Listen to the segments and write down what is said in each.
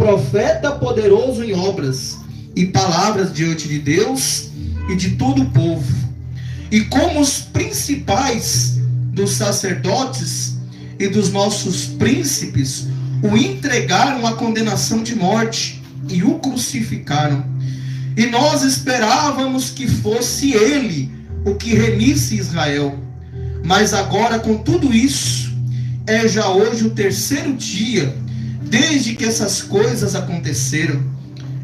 profeta poderoso em obras e palavras diante de Deus e de todo o povo. E como os principais dos sacerdotes e dos nossos príncipes o entregaram à condenação de morte e o crucificaram. E nós esperávamos que fosse ele o que remisse Israel. Mas agora, com tudo isso, é já hoje o terceiro dia desde que essas coisas aconteceram.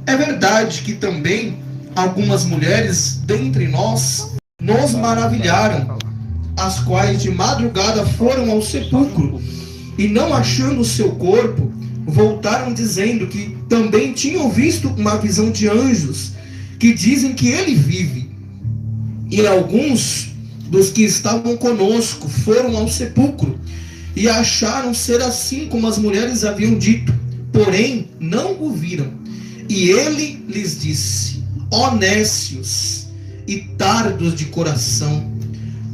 É verdade que também algumas mulheres dentre nós nos maravilharam, as quais de madrugada foram ao sepulcro e, não achando o seu corpo, voltaram dizendo que também tinham visto uma visão de anjos que dizem que ele vive. E alguns dos que estavam conosco foram ao sepulcro e acharam ser assim como as mulheres haviam dito, porém não o viram. E ele lhes disse: ó nécios e tardos de coração,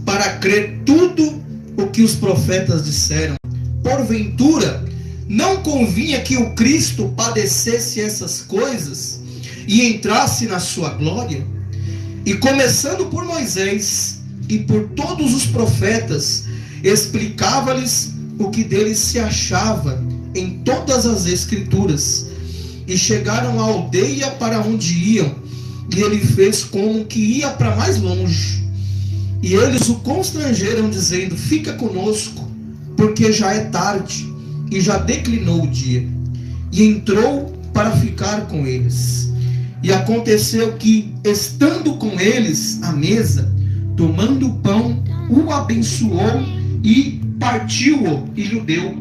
para crer tudo o que os profetas disseram. Porventura, não convinha que o Cristo padecesse essas coisas e entrasse na sua glória? E começando por Moisés e por todos os profetas, explicava-lhes o que deles se achava em todas as escrituras. E chegaram à aldeia para onde iam, e ele fez como que ia para mais longe. E eles o constrangeram, dizendo: fica conosco, porque já é tarde, e já declinou o dia. E entrou para ficar com eles. E aconteceu que, estando com eles à mesa, tomando o pão, o abençoou e partiu-o e lhe deu.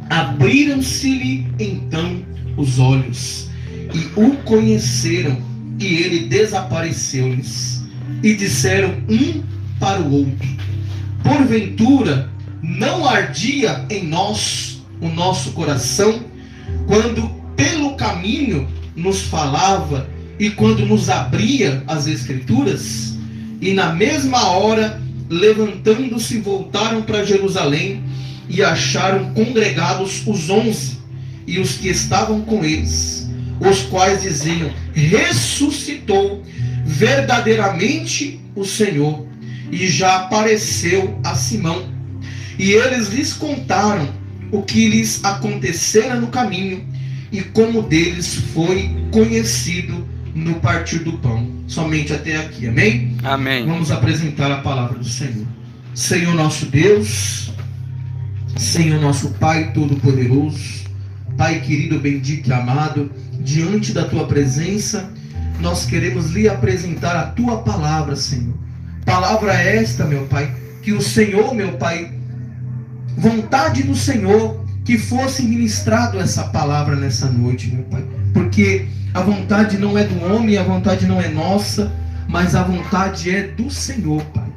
Abriram-se-lhe então os olhos e o conheceram, e ele desapareceu-lhes. E disseram um para o outro: porventura não ardia em nós o nosso coração, quando pelo caminho nos falava e quando nos abria as escrituras? E na mesma hora, levantando-se, voltaram para Jerusalém e acharam congregados os 11 e os que estavam com eles, os quais diziam: ressuscitou verdadeiramente o Senhor, e já apareceu a Simão. E eles lhes contaram o que lhes acontecera no caminho e como deles foi conhecido no partir do pão. Somente até aqui, amém? Amém. Vamos apresentar a palavra do Senhor. Senhor nosso Deus, Senhor nosso Pai Todo-Poderoso, Pai querido, bendito e amado, diante da Tua presença, nós queremos lhe apresentar a Tua palavra, Senhor. Palavra esta, meu Pai, que o Senhor, meu Pai, vontade do Senhor, que fosse ministrado essa palavra nessa noite, meu Pai. Porque a vontade não é do homem, a vontade não é nossa, mas a vontade é do Senhor, Pai.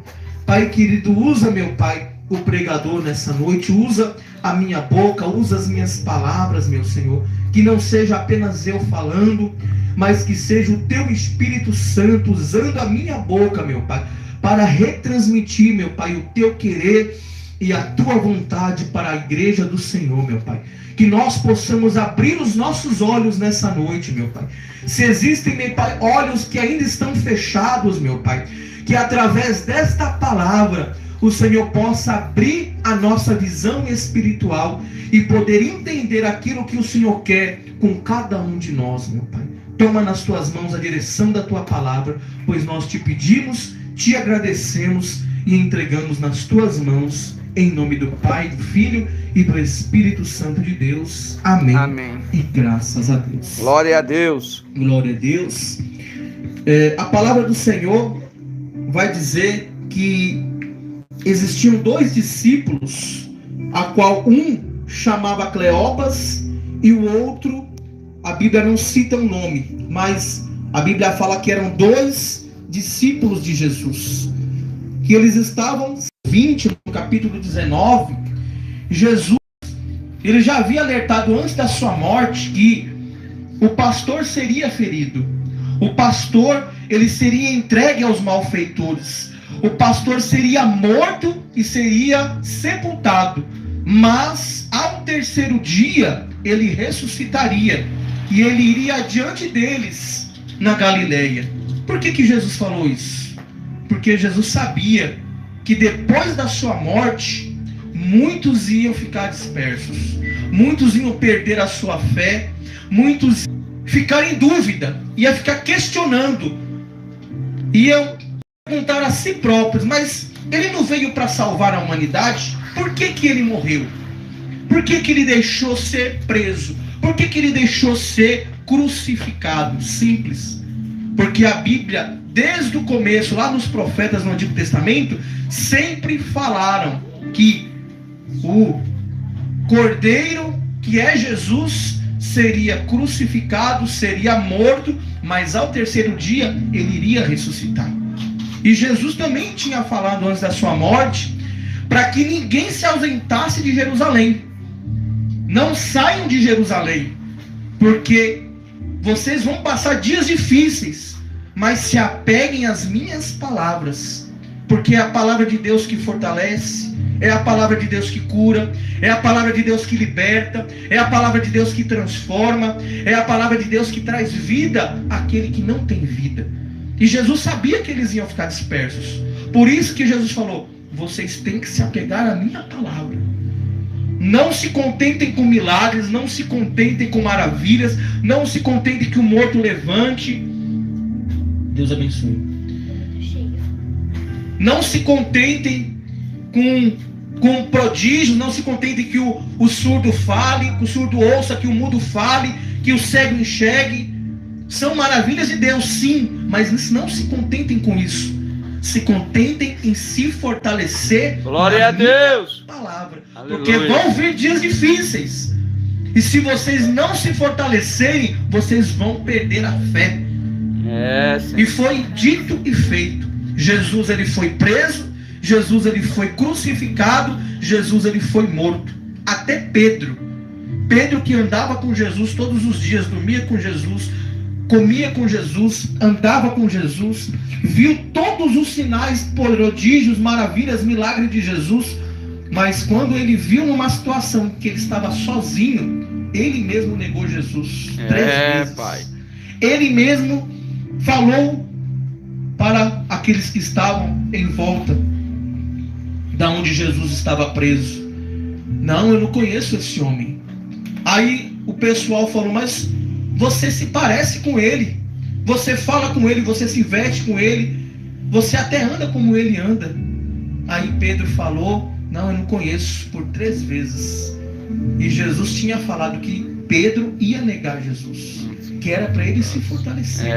Pai querido, usa, meu Pai, o pregador nessa noite, usa a minha boca, usa as minhas palavras, meu Senhor. Que não seja apenas eu falando, mas que seja o Teu Espírito Santo usando a minha boca, meu Pai, para retransmitir, meu Pai, o Teu querer e a Tua vontade para a igreja do Senhor, meu Pai. Que nós possamos abrir os nossos olhos nessa noite, meu Pai. Se existem, meu Pai, olhos que ainda estão fechados, meu Pai, que através desta palavra o Senhor possa abrir a nossa visão espiritual e poder entender aquilo que o Senhor quer com cada um de nós, meu Pai. Toma nas Tuas mãos a direção da Tua palavra, pois nós te pedimos, te agradecemos e entregamos nas Tuas mãos, em nome do Pai, do Filho e do Espírito Santo de Deus. Amém. Amém. E graças a Deus. Glória a Deus. Glória a Deus. A palavra do Senhor vai dizer que existiam 2 discípulos, a qual um chamava Cleopas e o outro, a Bíblia não cita o nome, mas a Bíblia fala que eram 2 discípulos de Jesus, que eles estavam 20, no capítulo 19, Jesus, ele já havia alertado antes da sua morte que o pastor seria ferido, o pastor, ele seria entregue aos malfeitores, o pastor seria morto e seria sepultado, mas ao terceiro dia ele ressuscitaria e ele iria adiante deles na Galileia. Por que Jesus falou isso? Porque Jesus sabia que depois da sua morte, muitos iam ficar dispersos, muitos iam perder a sua fé, muitos iam ficar em dúvida, iam ficar questionando, iam perguntar a si próprios: mas ele não veio para salvar a humanidade? Por que ele morreu? Por que ele deixou ser preso? Por que ele deixou ser crucificado? Simples. Porque a Bíblia, desde o começo, lá nos profetas no Antigo Testamento, sempre falaram que o Cordeiro, que é Jesus, seria crucificado, seria morto, mas ao terceiro dia ele iria ressuscitar. E Jesus também tinha falado antes da sua morte, para que ninguém se ausentasse de Jerusalém. Não saiam de Jerusalém, porque vocês vão passar dias difíceis, mas se apeguem às minhas palavras, porque é a palavra de Deus que fortalece, é a palavra de Deus que cura, é a palavra de Deus que liberta, é a palavra de Deus que transforma, é a palavra de Deus que traz vida àquele que não tem vida. E Jesus sabia que eles iam ficar dispersos. Por isso que Jesus falou: vocês têm que se apegar à minha palavra. Não se contentem com milagres, não se contentem com maravilhas, não se contentem que o morto levante. Deus abençoe. Não se contentem com prodígios, não se contentem que o surdo fale, que o surdo ouça, que o mudo fale, que o cego enxergue. São maravilhas de Deus, sim, mas não se contentem com isso. Se contentem em se fortalecer. Glória a Deus. Palavra. Aleluia. Porque vão vir dias difíceis. E se vocês não se fortalecerem, vocês vão perder a fé. E foi dito e feito. Jesus, ele foi preso. Jesus, ele foi crucificado. Jesus, ele foi morto. Até Pedro, que andava com Jesus todos os dias, dormia com Jesus, comia com Jesus, andava com Jesus, viu todos os sinais, prodígios, maravilhas, milagres de Jesus. Mas quando ele viu numa situação que ele estava sozinho, ele mesmo negou Jesus 3 vezes. Pai. Ele mesmo falou para aqueles que estavam em volta da onde Jesus estava preso: não, eu não conheço esse homem. Aí o pessoal falou: mas você se parece com ele, você fala com ele, você se veste com ele, você até anda como ele anda. Aí Pedro falou: não, eu não conheço, por 3 vezes. E Jesus tinha falado que Pedro ia negar Jesus, que era para ele se fortalecer.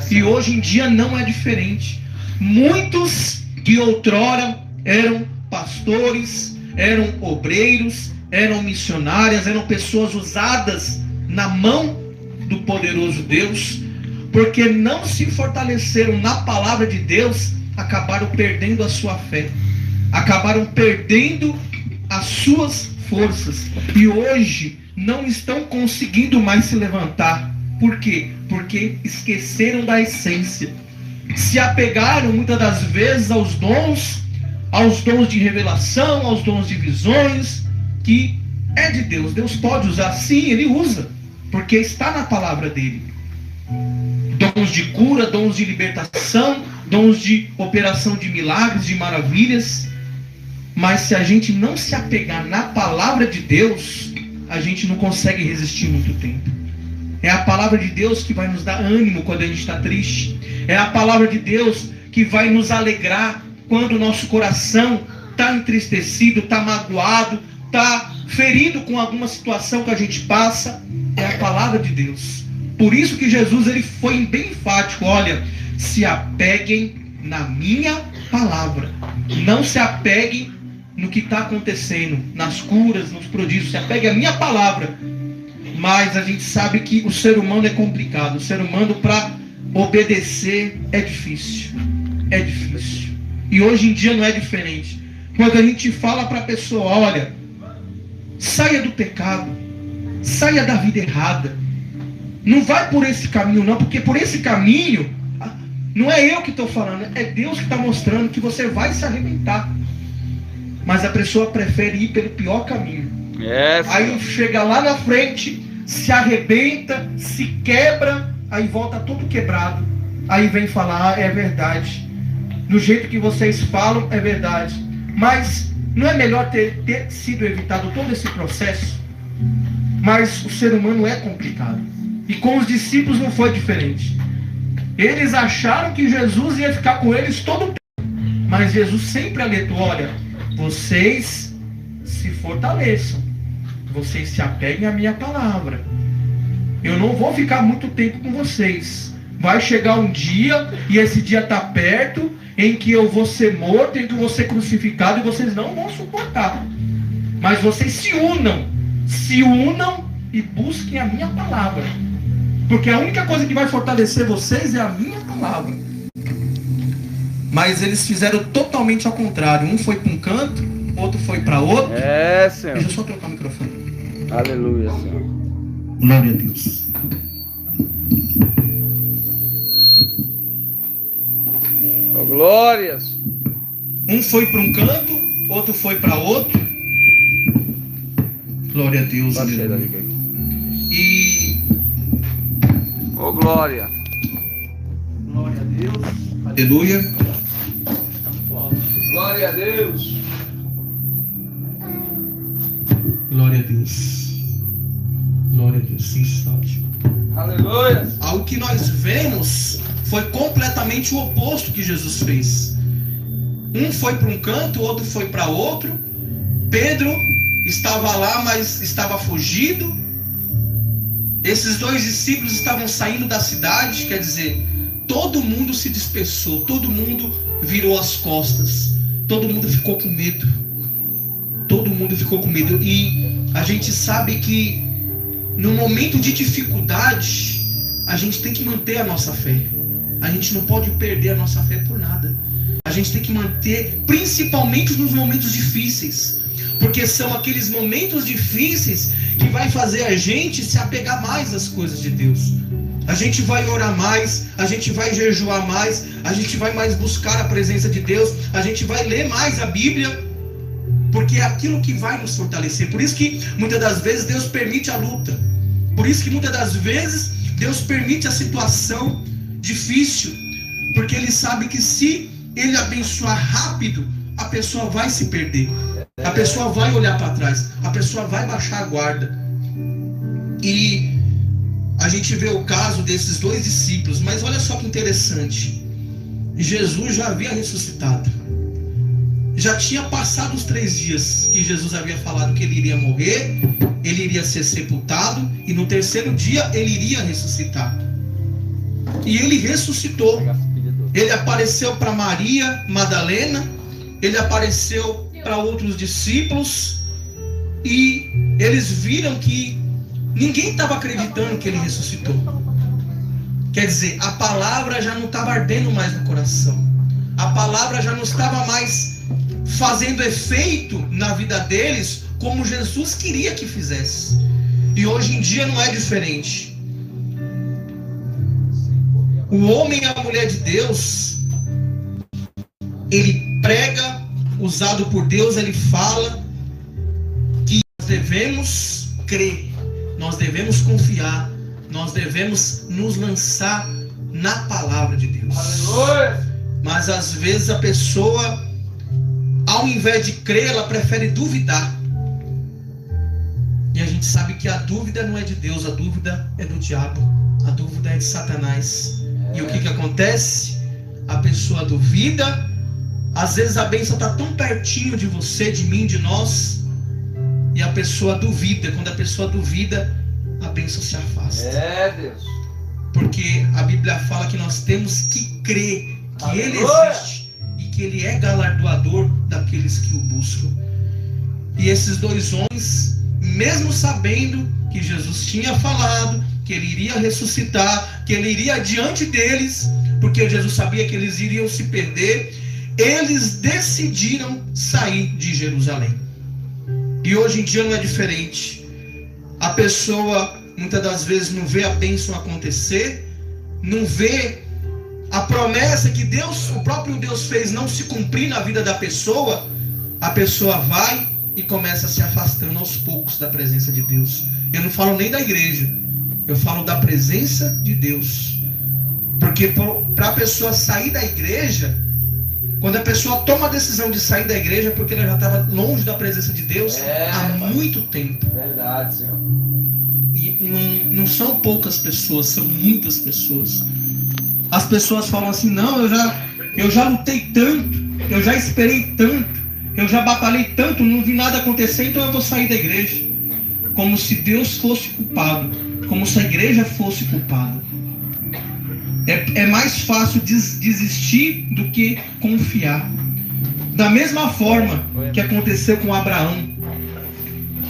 E hoje em dia não é diferente. Muitos que outrora eram pastores, eram obreiros, eram missionárias, eram pessoas usadas na mão do poderoso Deus, porque não se fortaleceram na palavra de Deus, acabaram perdendo a sua fé, acabaram perdendo as suas forças, e hoje não estão conseguindo mais se levantar. Por quê? Porque esqueceram da essência, se apegaram muitas das vezes aos dons de revelação, aos dons de visões, que é de Deus. Deus pode usar, sim, ele usa, porque está na palavra dele. Dons de cura, dons de libertação, dons de operação de milagres, de maravilhas. Mas se a gente não se apegar na palavra de Deus, a gente não consegue resistir muito tempo. É a palavra de Deus que vai nos dar ânimo quando a gente está triste. É a palavra de Deus que vai nos alegrar quando o nosso coração está entristecido, está magoado, está ferido com alguma situação que a gente passa. É a palavra de Deus. Por isso que Jesus, ele foi bem enfático: olha, se apeguem na minha palavra. Não se apeguem no que está acontecendo, nas curas, nos prodígios. Se apeguem à minha palavra. Mas a gente sabe que o ser humano é complicado. O ser humano, para obedecer, é difícil. É difícil. E hoje em dia não é diferente. Quando a gente fala para a pessoa: olha, saia do pecado, saia da vida errada, não vai por esse caminho não, porque por esse caminho, não é eu que estou falando, é Deus que está mostrando que você vai se arrebentar. Mas a pessoa prefere ir pelo pior caminho. Aí chega lá na frente, se arrebenta, se quebra, aí volta todo quebrado. Aí vem falar, é verdade. Do jeito que vocês falam, é verdade. Mas não é melhor ter sido evitado todo esse processo? Mas o ser humano é complicado. E com os discípulos não foi diferente. Eles acharam que Jesus ia ficar com eles todo o tempo. Mas Jesus sempre alertou, olha, vocês se fortaleçam. Vocês se apeguem à minha palavra. Eu não vou ficar muito tempo com vocês. Vai chegar um dia, e esse dia está perto, em que eu vou ser morto, em que eu vou ser crucificado, e vocês não vão suportar. Mas vocês se unam e busquem a minha palavra. Porque a única coisa que vai fortalecer vocês é a minha palavra. Mas eles fizeram totalmente ao contrário. Um foi para um canto, outro foi para outro. Senhor. Deixa eu só trocar o microfone. Aleluia, Senhor. Glória a Deus. Oh, glórias. Um foi para um canto, outro foi para outro. Glória a Deus. Aleluia. E oh, glória. Glória a Deus. Aleluia. Glória a Deus. Glória a Deus. Glória a Deus. Sim, está ótimo. Aleluia. Ao que nós vemos foi completamente o oposto que Jesus fez. Um foi para um canto, o outro foi para outro. Pedro estava lá, mas estava fugido. Esses dois discípulos estavam saindo da cidade, quer dizer, todo mundo se dispersou, todo mundo virou as costas, todo mundo ficou com medo. Todo mundo ficou com medo. E a gente sabe que no momento de dificuldade, a gente tem que manter a nossa fé. A gente não pode perder a nossa fé por nada. A gente tem que manter, principalmente nos momentos difíceis. Porque são aqueles momentos difíceis que vai fazer a gente se apegar mais às coisas de Deus. A gente vai orar mais, a gente vai jejuar mais, a gente vai mais buscar a presença de Deus, a gente vai ler mais a Bíblia, porque é aquilo que vai nos fortalecer. Por isso que muitas das vezes Deus permite a luta. Por isso que muitas das vezes Deus permite a situação difícil, porque Ele sabe que se Ele abençoar rápido, a pessoa vai se perder. A pessoa vai olhar para trás, a pessoa vai baixar a guarda. E a gente vê o caso desses dois discípulos, mas olha só que interessante. Jesus já havia ressuscitado. Já tinha passado os 3 dias que Jesus havia falado que ele iria morrer, ele iria ser sepultado e no 3º dia ele iria ressuscitar. E ele ressuscitou. Ele apareceu para Maria Madalena, ele apareceu para outros discípulos e eles viram que ninguém estava acreditando que ele ressuscitou. Quer dizer, a palavra já não estava ardendo mais no coração. A palavra já não estava mais fazendo efeito na vida deles como Jesus queria que fizesse. E hoje em dia não é diferente. O homem e a mulher de Deus, ele prega, usado por Deus, ele fala que nós devemos crer, nós devemos confiar, nós devemos nos lançar na palavra de Deus. Aleluia. Mas às vezes a pessoa, ao invés de crer, ela prefere duvidar. E a gente sabe que a dúvida não é de Deus, a dúvida é do diabo, a dúvida é de Satanás. E o que acontece? A pessoa duvida. Às vezes a bênção está tão pertinho de você, de mim, de nós, e a pessoa duvida. Quando a pessoa duvida, a bênção se afasta. Deus. Porque a Bíblia fala que nós temos que crer que Ele existe e que Ele é galardoador daqueles que o buscam. E esses dois homens, mesmo sabendo que Jesus tinha falado que Ele iria ressuscitar, que Ele iria diante deles, porque Jesus sabia que eles iriam se perder, eles decidiram sair de Jerusalém. E hoje em dia não é diferente. A pessoa muitas das vezes não vê a bênção acontecer, não vê a promessa que Deus, o próprio Deus fez, não se cumprir na vida da pessoa. A pessoa vai e começa se afastando aos poucos da presença de Deus. Eu não falo nem da igreja, eu falo da presença de Deus. Porque para a pessoa sair da igreja, quando a pessoa toma a decisão de sair da igreja, porque ela já estava longe da presença de Deus há muito tempo. Verdade, Senhor. E não são poucas pessoas, são muitas pessoas. As pessoas falam assim: não, eu já lutei tanto, eu já esperei tanto, eu já batalhei tanto, não vi nada acontecer, então eu vou sair da igreja. Como se Deus fosse culpado, como se a igreja fosse culpada. É mais fácil desistir do que confiar. Da mesma forma que aconteceu com Abraão.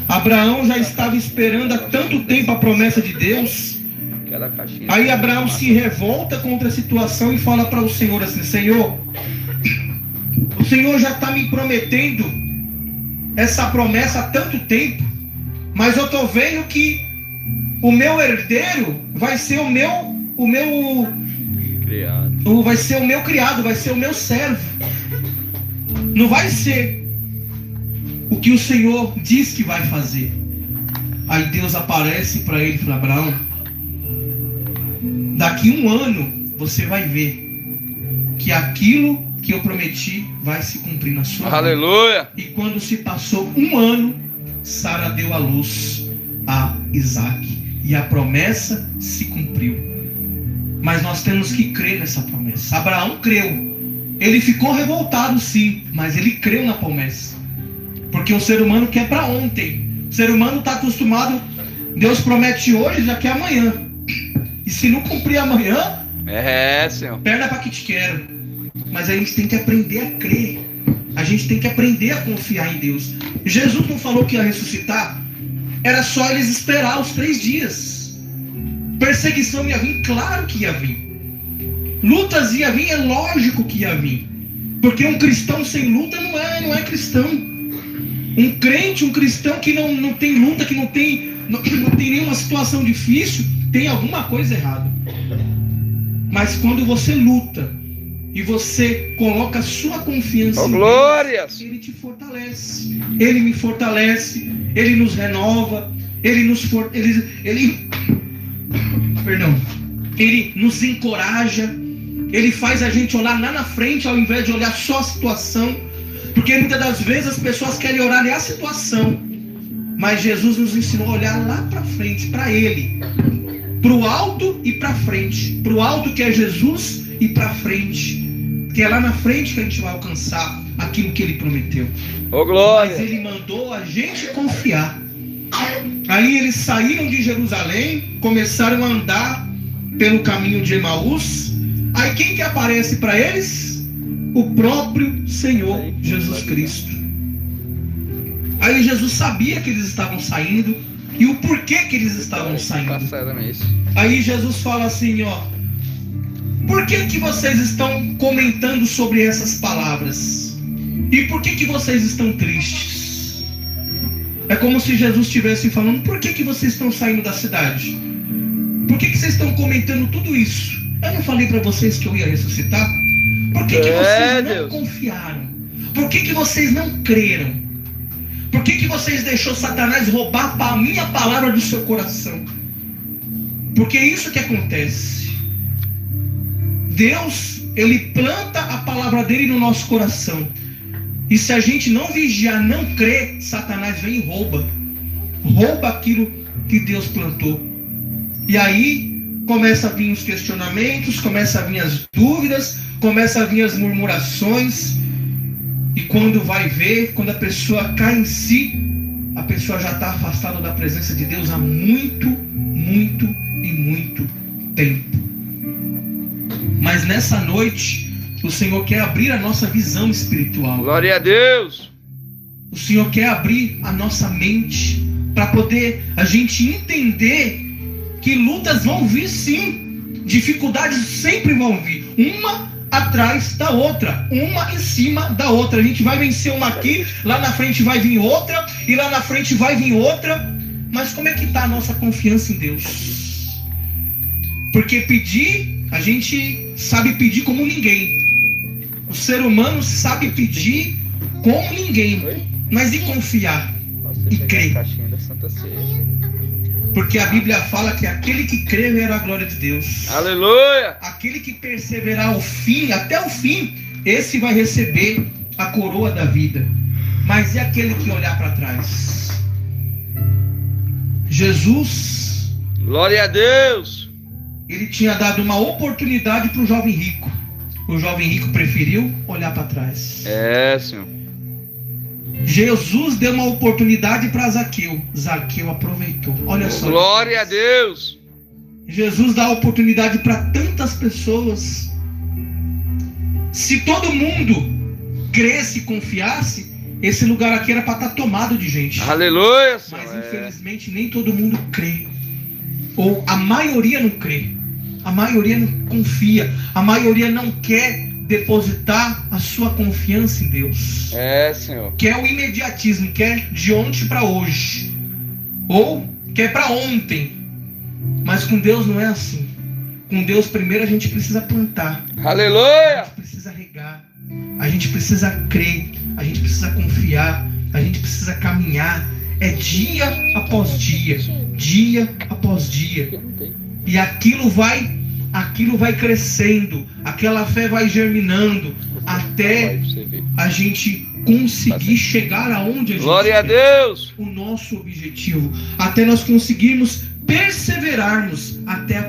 Abraão já estava esperando há tanto tempo a promessa de Deus. Aí Abraão se revolta contra a situação e fala para o Senhor assim: Senhor, o Senhor já está me prometendo essa promessa há tanto tempo, mas eu estou vendo que o meu herdeiro vai ser vai ser o meu criado, vai ser o meu servo. Não vai ser o que o Senhor diz que vai fazer. Aí Deus aparece para ele e fala: Abraão, daqui 1 ano você vai ver que aquilo que eu prometi vai se cumprir na sua vida. Aleluia! E quando se passou 1 ano, Sara deu à luz a Isaac. E a promessa se cumpriu. Mas nós temos que crer nessa promessa. Abraão creu. Ele ficou revoltado, sim, mas ele creu na promessa. Porque o ser humano quer para ontem. O ser humano está acostumado. Deus promete hoje, já quer amanhã. E se não cumprir amanhã, Senhor, perna para que te quero. Mas a gente tem que aprender a crer. A gente tem que aprender a confiar em Deus. Jesus não falou que ia ressuscitar. Era só eles esperar os 3 dias. Perseguição ia vir, claro que ia vir. Lutas ia vir, é lógico que ia vir. Porque um cristão sem luta não é cristão. Um crente, um cristão que não tem luta, que não tem nenhuma situação difícil, tem alguma coisa errada. Mas quando você luta e você coloca a sua confiança em Deus, Ele te fortalece. Ele me fortalece, Ele nos renova, Ele nos encoraja, Ele faz a gente olhar lá na frente ao invés de olhar só a situação. Porque muitas das vezes as pessoas querem olhar a situação, mas Jesus nos ensinou a olhar lá para frente, para Ele, para o alto e para frente, para o alto que é Jesus e para frente, que é lá na frente que a gente vai alcançar aquilo que Ele prometeu. Oh, glória! Mas Ele mandou a gente confiar. Aí eles saíram de Jerusalém, começaram a andar pelo caminho de Emaús. Aí quem que aparece para eles? O próprio Senhor Jesus Cristo. Aí Jesus sabia que eles estavam saindo e o porquê que eles estavam saindo. Aí Jesus fala assim, por que vocês estão comentando sobre essas palavras? E por que vocês estão tristes? É como se Jesus estivesse falando: por que vocês estão saindo da cidade? Por que vocês estão comentando tudo isso? Eu não falei para vocês que eu ia ressuscitar? Por que vocês não confiaram? Por que vocês não creram? Por que vocês deixou Satanás roubar a minha palavra do seu coração? Porque é isso que acontece. Deus, Ele planta a palavra dele no nosso coração. E se a gente não vigiar, não crer, Satanás vem e rouba. Rouba aquilo que Deus plantou. E aí começa a vir os questionamentos, começa a vir as dúvidas, começa a vir as murmurações. E quando vai ver, quando a pessoa cai em si, a pessoa já está afastada da presença de Deus há muito, muito e muito tempo. Mas nessa noite, o Senhor quer abrir a nossa visão espiritual. Glória a Deus! O Senhor quer abrir a nossa mente para poder a gente entender que lutas vão vir, sim. Dificuldades sempre vão vir. Uma atrás da outra, uma em cima da outra. A gente vai vencer uma aqui, lá na frente vai vir outra, e lá na frente vai vir outra. Mas como é que está a nossa confiança em Deus? Porque pedir, a gente sabe pedir como ninguém. O ser humano sabe pedir como ninguém. Mas e confiar? E crer? Porque a Bíblia fala que aquele que crê verá a glória de Deus. Aleluia. Aquele que perseverar ao fim, até o fim, esse vai receber a coroa da vida. Mas e aquele que olhar para trás? Jesus, Glória a Deus. ele tinha dado uma oportunidade para o jovem rico. O jovem rico preferiu olhar para trás. É, Senhor. Jesus deu uma oportunidade para Zaqueu. Zaqueu aproveitou. Olha só. Glória a Deus. Jesus dá oportunidade para tantas pessoas. Se todo mundo cresce e confiasse, esse lugar aqui era para estar tomado de gente. Aleluia, Senhor. Mas infelizmente nem todo mundo crê. Ou a maioria não crê. A maioria não confia. A maioria não quer depositar a sua confiança em Deus. É, Senhor. Quer o imediatismo, quer de ontem para hoje. Ou quer para ontem. Mas com Deus não é assim. Com Deus primeiro a gente precisa plantar. Aleluia. A gente precisa regar. A gente precisa crer. A gente precisa confiar. A gente precisa caminhar. É dia após dia. Dia após dia. E aquilo vai crescendo. Aquela fé vai germinando. Até a gente conseguir chegar aonde a gente Glória a quer. Deus. O nosso objetivo. Até nós conseguirmos perseverarmos até a